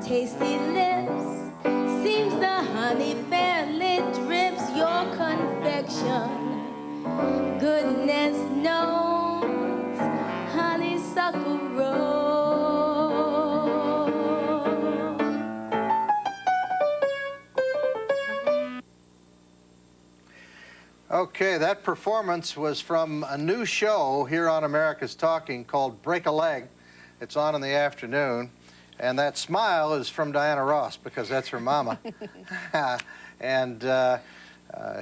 tasty lips. Seems the honey barely drips your confection. Goodness knows, honeysuckle rose. Okay, that performance was from a new show here on America's Talking called Break a Leg. It's on in the afternoon. And that smile is from Diana Ross, because that's her mama. And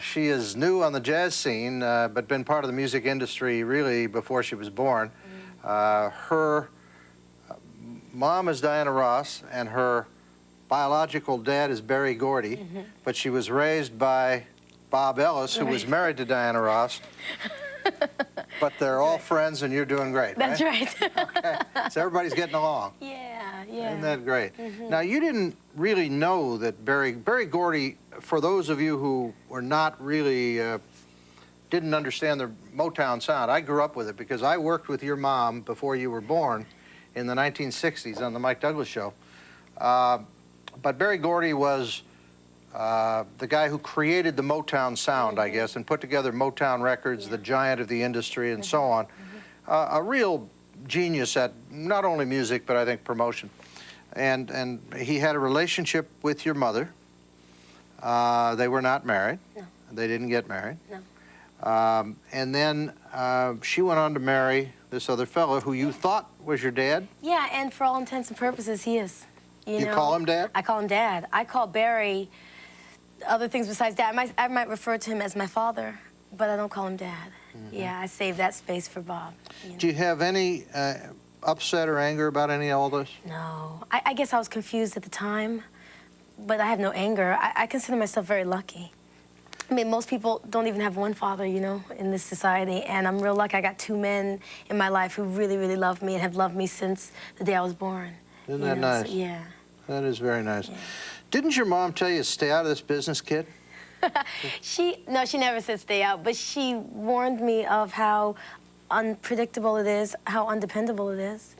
she is new on the jazz scene, but been part of the music industry really before she was born. Her mom is Diana Ross, and her biological dad is Berry Gordy, but she was raised by Bob Ellis, who was married to Diana Ross. But they're all friends, and you're doing great, That's right. Okay, so everybody's getting along. Yeah, yeah. Isn't that great? Now, you didn't really know that Berry Gordy, for those of you who were not really, didn't understand the Motown sound, I grew up with it because I worked with your mom before you were born in the 1960s on the Mike Douglas Show. But Berry Gordy was the guy who created the Motown sound, I guess, and put together Motown Records, the giant of the industry, and so on. A real genius at not only music, but I think promotion. And he had a relationship with your mother. They were not married. No. They didn't get married. No. And then she went on to marry this other fellow who you thought was your dad? Yeah, and for all intents and purposes, he is. You know, call him Dad? I call him Dad. I call Barry other things besides Dad. I might refer to him as my father, but I don't call him Dad. Yeah, I save that space for Bob. You know? Do you have any upset or anger about any of all this? No. I guess I was confused at the time, but I have no anger. I consider myself very lucky. I mean, most people don't even have one father, you know, in this society, and I'm real lucky. I got two men in my life who really, really love me and have loved me since the day I was born. Isn't that nice? So, yeah. That is very nice. Yeah. Didn't your mom tell you to stay out of this business, kid? No, she never said stay out, but she warned me of how unpredictable it is, how undependable it is.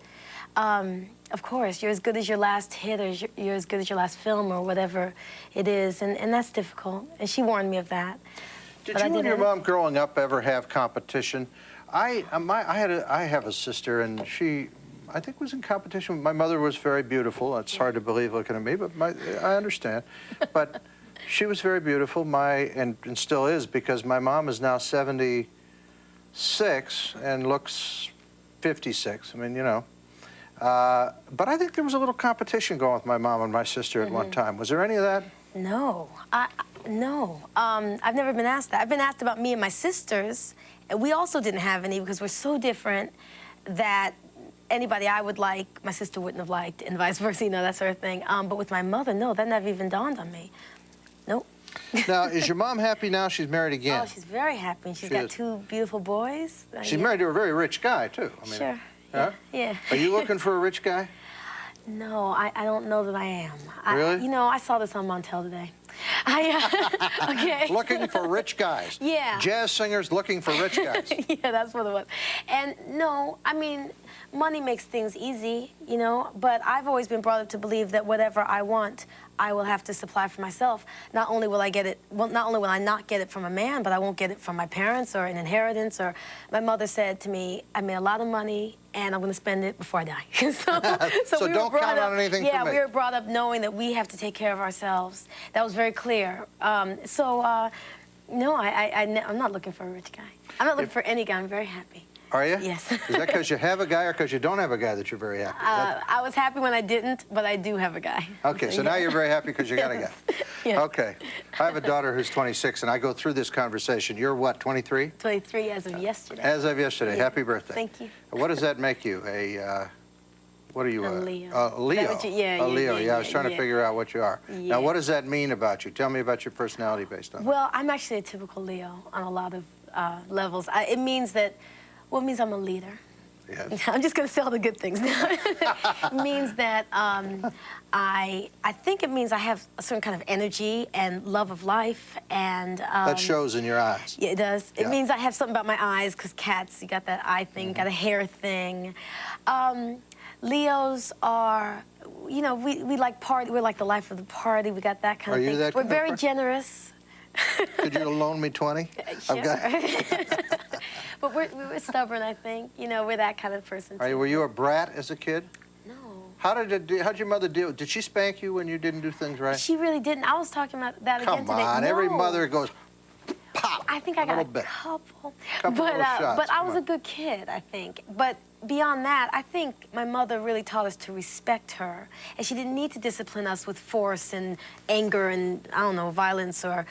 Of course, you're as good as your last hit, or you're as good as your last film, or whatever it is, and that's difficult. And she warned me of that. Did you and your mom growing up ever have competition? I have a sister, and she, I think, was in competition. My mother was very beautiful. It's hard to believe looking at me, but I understand. But she was very beautiful, and still is, because my mom is now 76 and looks 56. I mean, you know. But I think there was a little competition going with my mom and my sister at one time. Was there any of that? No. No. I've never been asked that. I've been asked about me and my sisters, and we also didn't have any because we're so different that anybody I would like, my sister wouldn't have liked, and vice versa, you know, that sort of thing. But with my mother, no, that never even dawned on me. Nope. Now, is your mom happy now she's married again? Oh, she's very happy. She's got two beautiful boys. She's married to a very rich guy, too. I mean, sure. Huh? Yeah. Are you looking for a rich guy? No, I don't know that I am. Really? You know, I saw this on Montel today. Okay. Looking for rich guys. Yeah. Jazz singers looking for rich guys. Yeah, that's what it was. And no, I mean, money makes things easy, you know, but I've always been brought up to believe that whatever I want, I will have to supply for myself. Not only will I get it, well, not only will I not get it from a man, but I won't get it from my parents or an inheritance. Or my mother said to me, I made a lot of money and I'm going to spend it before I die. So don't count on anything from me. Yeah, we were brought up knowing that we have to take care of ourselves. That was very clear. No, I'm not looking for a rich guy. I'm not looking for any guy. I'm very happy. Are you? Yes. Is that because you have a guy or because you don't have a guy that you're very happy? I was happy when I didn't, but I do have a guy. Okay, so now you're very happy because you got a guy. Yeah. Okay. I have a daughter who's 26, and I go through this conversation. You're what, 23? 23 as of yesterday. As of yesterday. Yeah. Happy birthday. Thank you. What does that make you? What are you? A Leo. A Leo. Yeah, a Leo. Yeah, I was trying to figure out what you are. Yeah. Now, what does that mean about you? Tell me about your personality based on that. Well, I'm actually a typical Leo on a lot of levels. It means that, well, it means I'm a leader. Yes. I'm just going to say all the good things now. It means that I think it means I have a certain kind of energy and love of life, and that shows in your eyes. Yeah, it does. Yeah. It means I have something about my eyes, because cats, you got that eye thing, you got a hair thing. Leos are, you know, we like party. We're like the life of the party. We got that kind Are of you thing. that We're kind of very person? generous. Could you loan me 20? Sure. But we're stubborn, I think. You know, we're that kind of person, too. Were you a brat as a kid? No. How'd your mother deal? Did she spank you when you didn't do things right? She really didn't. I was talking about that again today. Come on, No. every mother goes, pop. I think I got a bit. couple. Couple little shots, but I come was on. a good kid, I think. But beyond that, I think my mother really taught us to respect her. And she didn't need to discipline us with force and anger and, I don't know, violence or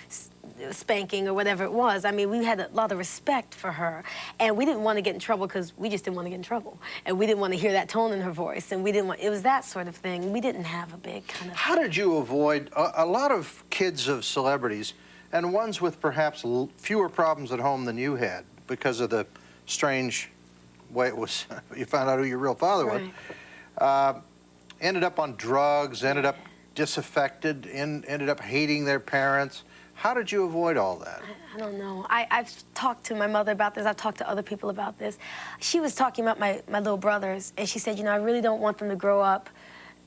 spanking or whatever it was. I mean, we had a lot of respect for her. And we didn't want to get in trouble because we just didn't want to get in trouble. And we didn't want to hear that tone in her voice. And we didn't want, it was that sort of thing. We didn't have a big kind of... How did you avoid a lot of kids of celebrities and ones with perhaps fewer problems at home than you had because of the strange way it was, you found out who your real father was, ended up on drugs, ended up disaffected, ended up hating their parents. How did you avoid all that? I don't know. I've talked to my mother about this. I've talked to other people about this. She was talking about my little brothers, and she said, you know, I really don't want them to grow up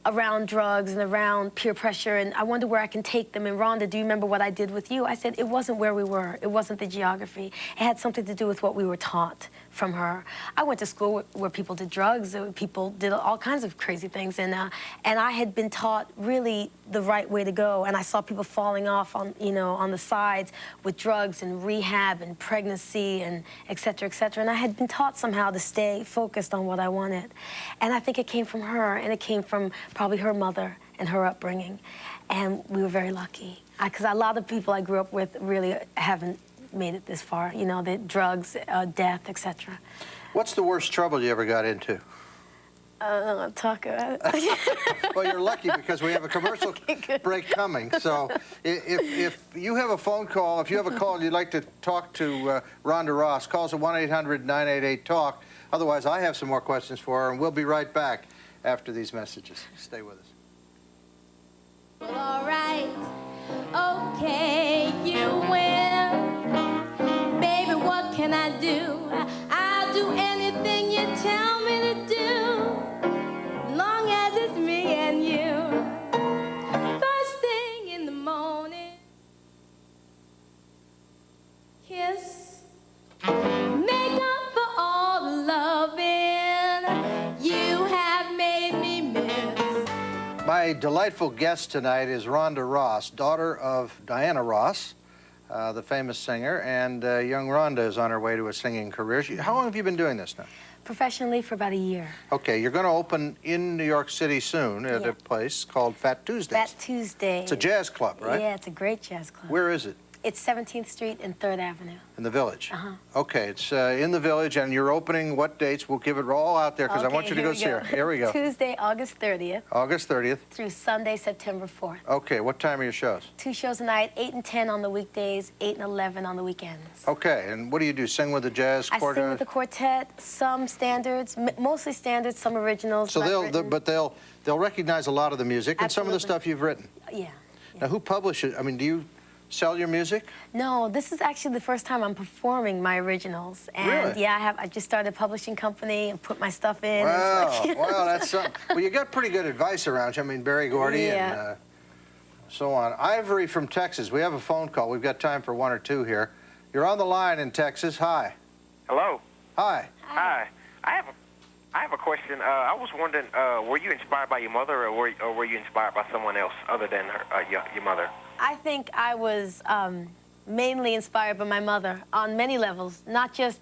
around drugs and around peer pressure, and I wonder where I can take them. And Rhonda, do you remember what I did with you? I said, it wasn't where we were. It wasn't the geography. It had something to do with what we were taught from her. I went to school where people did drugs, people did all kinds of crazy things, and I had been taught really the right way to go, and I saw people falling off on, you know, on the sides with drugs and rehab and pregnancy and et cetera, and I had been taught somehow to stay focused on what I wanted. And I think it came from her, and it came from probably her mother and her upbringing, and we were very lucky. Because a lot of people I grew up with really haven't made it this far, you know, the drugs, death, etc. What's the worst trouble you ever got into? I don't want to talk about it. Well, you're lucky because we have a commercial break coming. So if you have a phone call, if you have a call and you'd like to talk to Rhonda Ross, call us at 1-800-988-TALK. Otherwise, I have some more questions for her, and we'll be right back after these messages. Stay with us. Well, all right, okay, you win. Baby, what can I do? I'll do anything you tell me to do, long as it's me and you. First thing in the morning, kiss, make up for all the loving you have made me miss. My delightful guest tonight is Rhonda Ross, daughter of Diana Ross, the famous singer, and young Rhonda is on her way to a singing career. How long have you been doing this now? Professionally for about a year. Okay, you're going to open in New York City soon at a place called Fat Tuesdays. Fat Tuesday. It's a jazz club, right? Yeah, it's a great jazz club. Where is it? It's 17th Street and 3rd Avenue. In the Village? Uh-huh. Okay, it's in the Village, and you're opening what dates? We'll give it all out there because I want you to go see her. Here we go. Tuesday, August 30th. August 30th. Through Sunday, September 4th. Okay, what time are your shows? 2 shows a night, 8 and 10 on the weekdays, 8 and 11 on the weekends. Okay, and what do? Sing with the jazz quartet? I sing with the quartet, some standards, mostly standards, some originals. So they'll recognize a lot of the music and some of the Absolutely. stuff you've written. Yeah. Now, who publishes? I mean, do you sell your music? No, this is actually the first time I'm performing my originals. And Really? yeah, I just started a publishing company and put my stuff in. Wow, It's like, wow, that's something. Well, you got pretty good advice around you. I mean, Berry Gordy Yeah. and so on. Ivory from Texas. We have a phone call. We've got time for one or two here. You're on the line in Texas. Hi. Hello. Hi. Hi. I have a question. I was wondering, were you inspired by your mother, or were you inspired by someone else other than your mother? I think I was mainly inspired by my mother on many levels, not just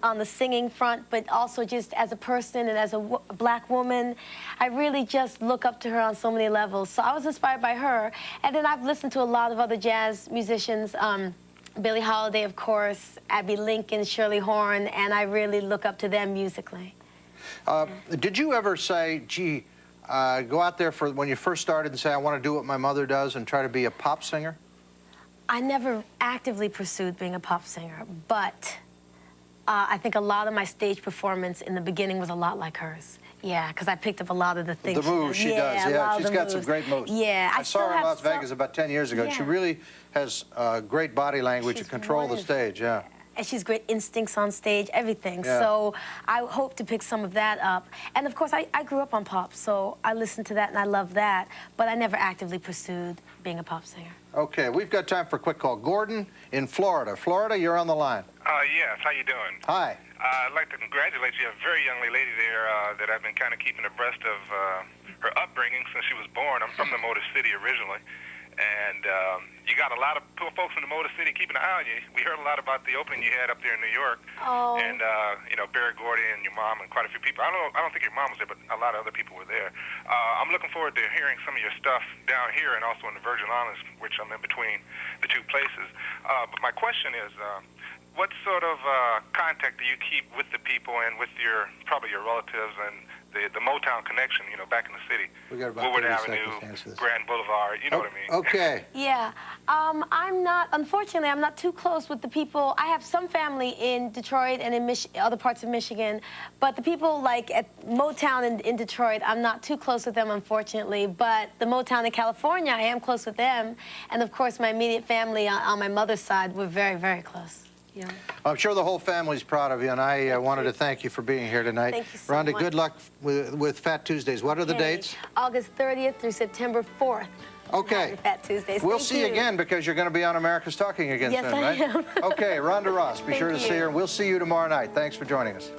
on the singing front, but also just as a person and as a black woman. I really just look up to her on so many levels. So I was inspired by her. And then I've listened to a lot of other jazz musicians, Billie Holiday, of course, Abbey Lincoln, Shirley Horn, and I really look up to them musically. Did you ever say, gee, go out there for when you first started and say, I want to do what my mother does and try to be a pop singer? I never actively pursued being a pop singer, but I think a lot of my stage performance in the beginning was a lot like hers. Yeah, because I picked up a lot of the things. The moves she does, yeah. She's got some great moves. Yeah, I saw her in Las Vegas about 10 years ago. Yeah. She really has great body language She's to control the wonderful. stage, yeah. and she's great instincts on stage, everything. Yeah. So I hope to pick some of that up. And of course, I grew up on pop, so I listened to that and I love that, but I never actively pursued being a pop singer. Okay, we've got time for a quick call. Gordon in Florida. Florida, you're on the line. Yes, how you doing? Hi. I'd like to congratulate you. A very young lady there that I've been kind of keeping abreast of her upbringing since she was born. I'm from the Motor City originally, and you got a lot of folks in the Motor City keeping an eye on you. We heard a lot about the opening you had up there in New York, and you know, Berry Gordy and your mom and quite a few people. I don't think your mom was there, but a lot of other people were there. I'm looking forward to hearing some of your stuff down here and also in the Virgin Islands, which I'm in between the two places. But my question is, what sort of contact do you keep with the people and with probably your relatives and the Motown connection, you know, back in the city? We got about Woodward 30 Avenue, seconds to answer this. Grand Boulevard, you know what I mean? Okay. Yeah, unfortunately, I'm not too close with the people. I have some family in Detroit and in other parts of Michigan, but the people like at Motown in Detroit, I'm not too close with them, unfortunately, but the Motown in California, I am close with them. And of course, my immediate family on my mother's side, we're very, very close. Yeah. I'm sure the whole family's proud of you, and I wanted to thank you for being here tonight. Thank you so Rhonda, much. good luck with Fat Tuesdays. What are the dates? August 30th through September 4th. Okay. Happy Fat Tuesdays. We'll Thank see you you again because you're going to be on America's Talking again Yes, soon, I right? am. Okay, Rhonda Ross, be Thank sure to see you. her. We'll see you tomorrow night. Thanks for joining us.